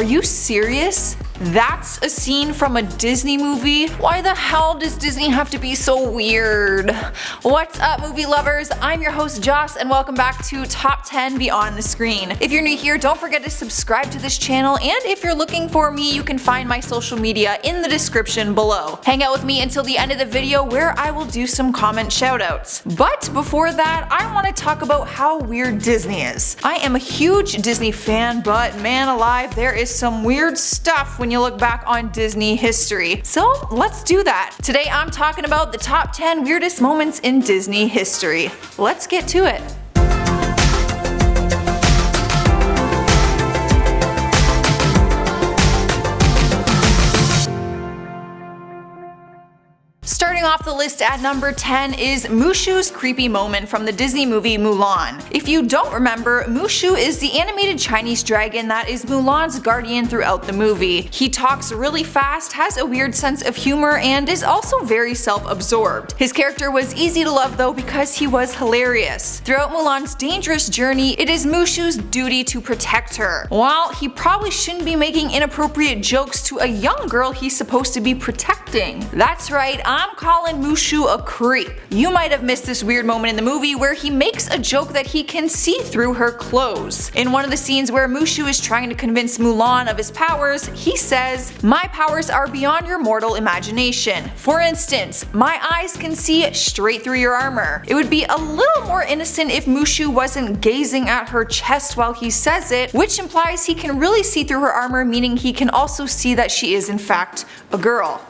you serious? That's a scene from a Disney movie? Why the hell does Disney have to be so weird? What's up, movie lovers? I'm your host Joss and welcome back to Top 10 Beyond the Screen. If you're new here, don't forget to subscribe to this channel, and if you're looking for me, you can find my social media in the description below. Hang out with me until the end of the video where I will do some comment shoutouts. But before that, I want to talk about how weird Disney is. I am a huge Disney fan, but man alive, there is some weird stuff when you look back on Disney history. So let's do that. Today I'm talking about the top 10 weirdest moments in Disney history. Let's get to it. Starting off the list at number 10 is Mushu's creepy moment from the Disney movie Mulan. If you don't remember, Mushu is the animated Chinese dragon that is Mulan's guardian throughout the movie. He talks really fast, has a weird sense of humor, and is also very self-absorbed. His character was easy to love though because he was hilarious. Throughout Mulan's dangerous journey, it is Mushu's duty to protect her. While he probably shouldn't be making inappropriate jokes to a young girl he's supposed to be protecting. That's right, I'm calling Mushu a creep. You might have missed this weird moment in the movie where he makes a joke that he can see through her clothes. In one of the scenes where Mushu is trying to convince Mulan of his powers, he says, "My powers are beyond your mortal imagination. For instance, my eyes can see straight through your armor." It would be a little more innocent if Mushu wasn't gazing at her chest while he says it, which implies he can really see through her armor, meaning he can also see that she is in fact a girl.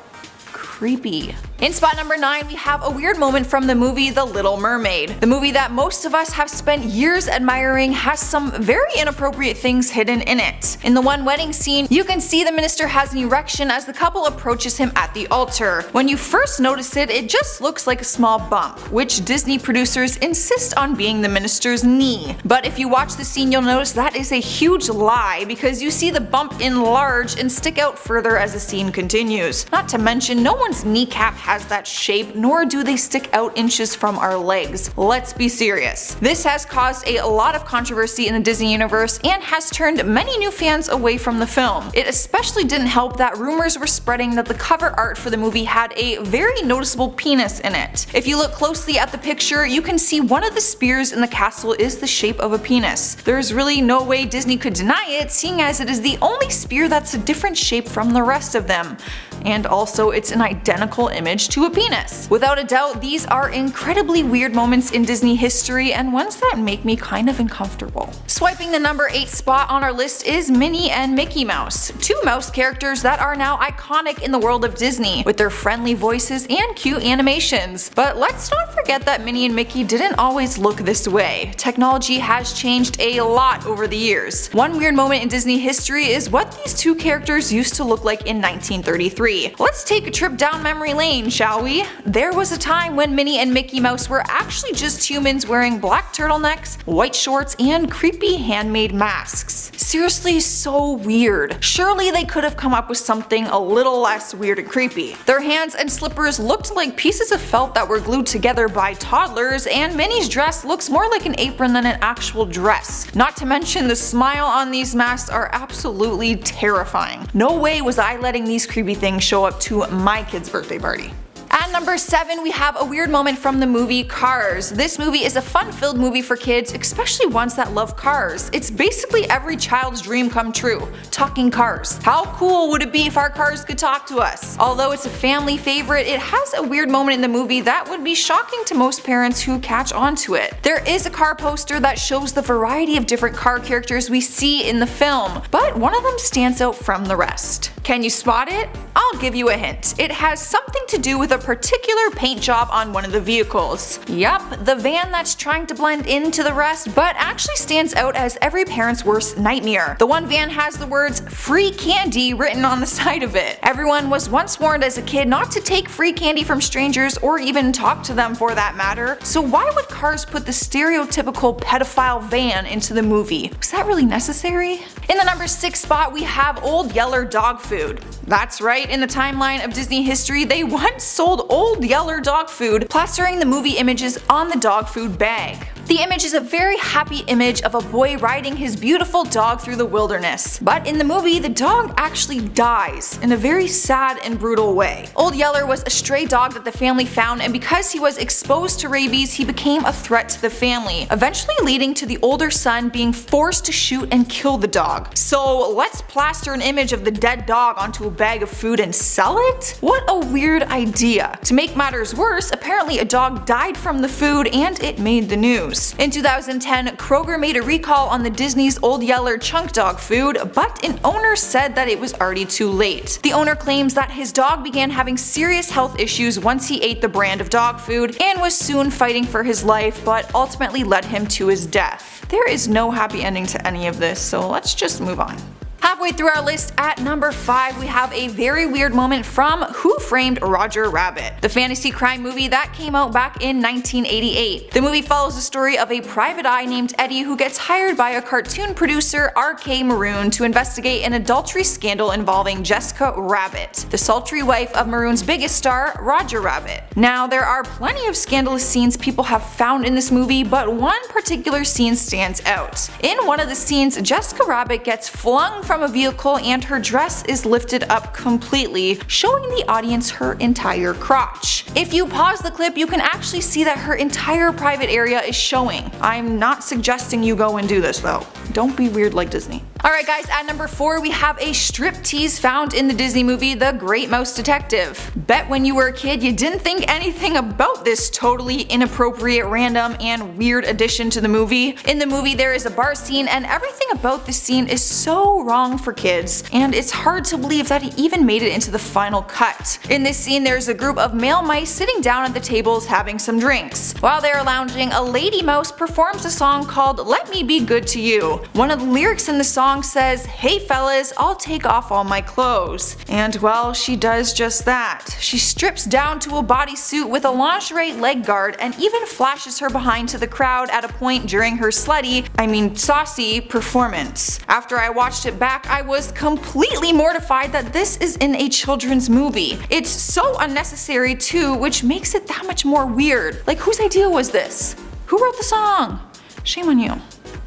Creepy. In spot number 9, we have a weird moment from the movie The Little Mermaid. The movie that most of us have spent years admiring has some very inappropriate things hidden in it. In the one wedding scene, you can see the minister has an erection as the couple approaches him at the altar. When you first notice it, it just looks like a small bump, which Disney producers insist on being the minister's knee. But if you watch the scene, you'll notice that is a huge lie because you see the bump enlarge and stick out further as the scene continues. Not to mention, no one's kneecap has that shape, nor do they stick out inches from our legs. Let's be serious. This has caused a lot of controversy in the Disney universe and has turned many new fans away from the film. It especially didn't help that rumors were spreading that the cover art for the movie had a very noticeable penis in it. If you look closely at the picture, you can see one of the spears in the castle is the shape of a penis. There's really no way Disney could deny it, seeing as it is the only spear that's a different shape from the rest of them. And also it's an identical image to a penis. Without a doubt, these are incredibly weird moments in Disney history and ones that make me kind of uncomfortable. Swiping the number 8 spot on our list is Minnie and Mickey Mouse, two mouse characters that are now iconic in the world of Disney, with their friendly voices and cute animations. But let's not forget that Minnie and Mickey didn't always look this way. Technology has changed a lot over the years. One weird moment in Disney history is what these two characters used to look like in 1933. Let's take a trip down memory lane, shall we? There was a time when Minnie and Mickey Mouse were actually just humans wearing black turtlenecks, white shorts, and creepy handmade masks. Seriously, so weird. Surely they could have come up with something a little less weird and creepy. Their hands and slippers looked like pieces of felt that were glued together by toddlers, and Minnie's dress looks more like an apron than an actual dress. Not to mention the smile on these masks are absolutely terrifying. No way was I letting these creepy things show up to my kid's birthday party. At number 7, we have a weird moment from the movie Cars. This movie is a fun-filled movie for kids, especially ones that love cars. It's basically every child's dream come true. Talking cars. How cool would it be if our cars could talk to us? Although it's a family favorite, it has a weird moment in the movie that would be shocking to most parents who catch on to it. There is a car poster that shows the variety of different car characters we see in the film, but one of them stands out from the rest. Can you spot it? I'll give you a hint. It has something to do with a particular paint job on one of the vehicles. Yup, the van that's trying to blend into the rest but actually stands out as every parent's worst nightmare. The one van has the words "free candy" written on the side of it. Everyone was once warned as a kid not to take free candy from strangers or even talk to them for that matter, so why would Cars put the stereotypical pedophile van into the movie? Was that really necessary? In the number 6 spot, we have Old Yeller dog food. That's right, in the timeline of Disney history, they once sold Old Yeller dog food, plastering the movie images on the dog food bag. The image is a very happy image of a boy riding his beautiful dog through the wilderness. But in the movie, the dog actually dies in a very sad and brutal way. Old Yeller was a stray dog that the family found, and because he was exposed to rabies, he became a threat to the family, eventually leading to the older son being forced to shoot and kill the dog. So let's plaster an image of the dead dog onto a bag of food and sell it? What a weird idea. To make matters worse, apparently a dog died from the food and it made the news. In 2010, Kroger made a recall on the Disney's Old Yeller chunk dog food, but an owner said that it was already too late. The owner claims that his dog began having serious health issues once he ate the brand of dog food and was soon fighting for his life, but ultimately led him to his death. There is no happy ending to any of this, so let's just move on. Halfway through our list at number 5, we have a very weird moment from Who Framed Roger Rabbit, the fantasy crime movie that came out back in 1988. The movie follows the story of a private eye named Eddie who gets hired by a cartoon producer, R.K. Maroon, to investigate an adultery scandal involving Jessica Rabbit, the sultry wife of Maroon's biggest star, Roger Rabbit. Now, there are plenty of scandalous scenes people have found in this movie, but one particular scene stands out. In one of the scenes, Jessica Rabbit gets flung from a vehicle and her dress is lifted up completely, showing the audience her entire crotch. If you pause the clip, you can actually see that her entire private area is showing. I'm not suggesting you go and do this though. Don't be weird like Disney. Alright guys, at number 4 we have a striptease found in the Disney movie The Great Mouse Detective. Bet when you were a kid you didn't think anything about this totally inappropriate, random, and weird addition to the movie. In the movie there is a bar scene and everything about this scene is so wrong for kids, and it's hard to believe that it even made it into the final cut. In this scene there's a group of male mice sitting down at the tables having some drinks. While they are lounging, a lady mouse performs a song called Let Me Be Good to You. One of the lyrics in the song says, "Hey fellas, I'll take off all my clothes." And well, she does just that. She strips down to a bodysuit with a lingerie leg guard and even flashes her behind to the crowd at a point during her saucy performance. After I watched it back, I was completely mortified that this is in a children's movie. It's so unnecessary too, which makes it that much more weird. Like, whose idea was this? Who wrote the song? Shame on you.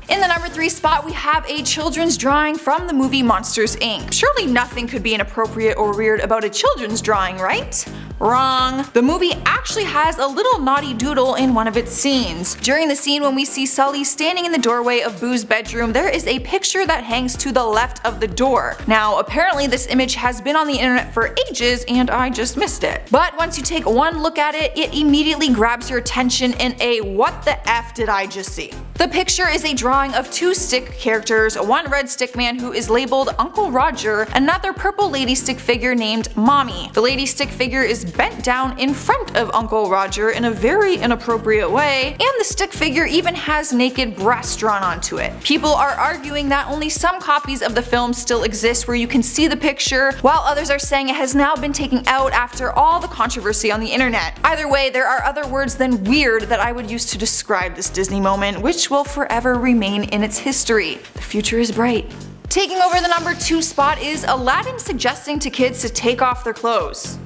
In the number 3 spot we have a children's drawing from the movie Monsters, Inc. Surely nothing could be inappropriate or weird about a children's drawing, right? Wrong. The movie actually has a little naughty doodle in one of its scenes. During the scene when we see Sully standing in the doorway of Boo's bedroom, there is a picture that hangs to the left of the door. Now apparently this image has been on the internet for ages and I just missed it. But once you take one look at it, it immediately grabs your attention in a what the F did I just see? The picture is a drawing of 2 stick characters, one red stick man who is labeled Uncle Roger, another purple lady stick figure named Mommy. The lady stick figure is bent down in front of Uncle Roger in a very inappropriate way, and the stick figure even has naked breasts drawn onto it. People are arguing that only some copies of the film still exist where you can see the picture, while others are saying it has now been taken out after all the controversy on the internet. Either way, there are other words than weird that I would use to describe this Disney moment, which will forever remain in its history. The future is bright. Taking over the number 2 spot is Aladdin suggesting to kids to take off their clothes.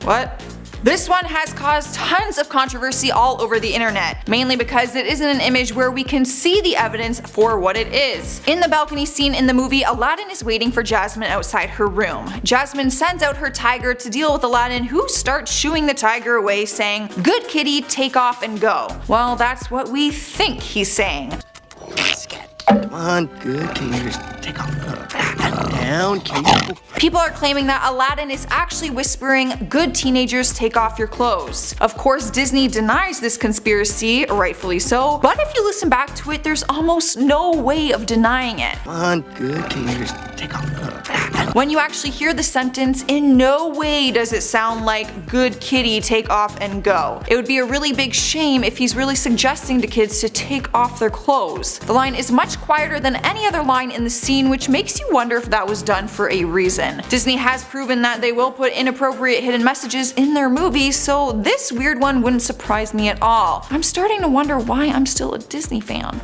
What? This one has caused tons of controversy all over the internet, mainly because it isn't an image where we can see the evidence for what it is. In the balcony scene in the movie, Aladdin is waiting for Jasmine outside her room. Jasmine sends out her tiger to deal with Aladdin, who starts shooing the tiger away saying, "Good kitty, take off and go." Well, that's what we think he's saying. Come on, good teenagers, take off. Down, People are claiming that Aladdin is actually whispering, "Good teenagers, take off your clothes." Of course, Disney denies this conspiracy, rightfully so, but if you listen back to it, there's almost no way of denying it. Come on, good teenagers, take off. When you actually hear the sentence, in no way does it sound like "good kitty, take off and go." It would be a really big shame if he's really suggesting to kids to take off their clothes. The line is much quieter than any other line in the scene, which makes you wonder if that was done for a reason. Disney has proven that they will put inappropriate hidden messages in their movies, so this weird one wouldn't surprise me at all. I'm starting to wonder why I'm still a Disney fan.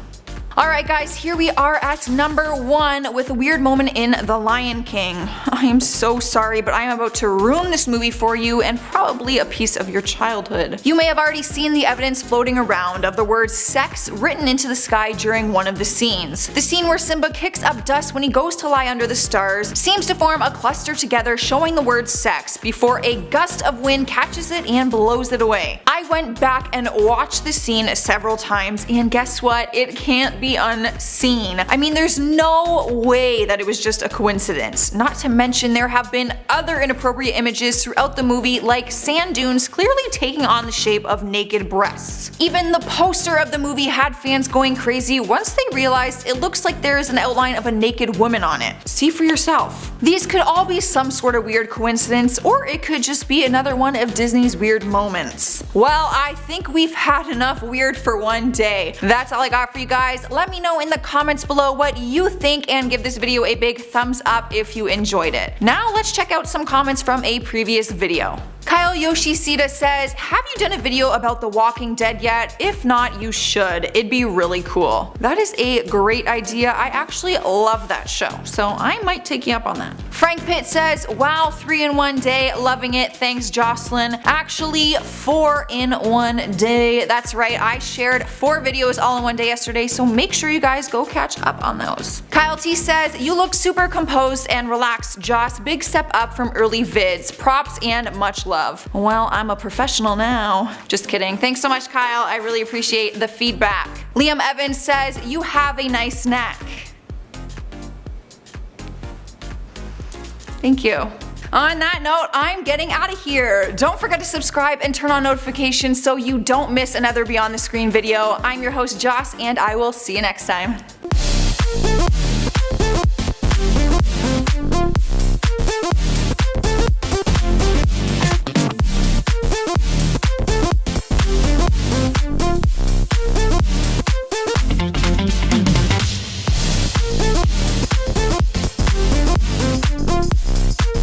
Alright guys, here we are at number 1 with a weird moment in The Lion King. I am so sorry, but I am about to ruin this movie for you and probably a piece of your childhood. You may have already seen the evidence floating around of the word sex written into the sky during one of the scenes. The scene where Simba kicks up dust when he goes to lie under the stars seems to form a cluster together showing the word sex before a gust of wind catches it and blows it away. I went back and watched the scene several times, and guess what? It can't be unseen. I mean, there's no way that it was just a coincidence. Not to mention there have been other inappropriate images throughout the movie, like sand dunes clearly taking on the shape of naked breasts. Even the poster of the movie had fans going crazy once they realized it looks like there is an outline of a naked woman on it. See for yourself. These could all be some sort of weird coincidence, or it could just be another one of Disney's weird moments. Well, I think we've had enough weird for one day. That's all I got for you guys. Let me know in the comments below what you think and give this video a big thumbs up if you enjoyed it. Now let's check out some comments from a previous video. Kyle Yoshitsida says, have you done a video about The Walking Dead yet? If not, you should. It'd be really cool. That is a great idea. I actually love that show, so I might take you up on that. Frank Pitt says, wow, 3 in 1 day, loving it, thanks Jocelyn. Actually, 4 in 1 day. That's right, I shared 4 videos all in one day yesterday, so make sure you guys go catch up on those. Kyle T says, you look super composed and relaxed, Joss. Big step up from early vids. Props and much love. Well, I'm a professional now. Just kidding. Thanks so much, Kyle. I really appreciate the feedback. Liam Evans says, you have a nice neck. Thank you. On that note, I'm getting out of here. Don't forget to subscribe and turn on notifications so you don't miss another Beyond the Screen video. I'm your host, Joss, and I will see you next time.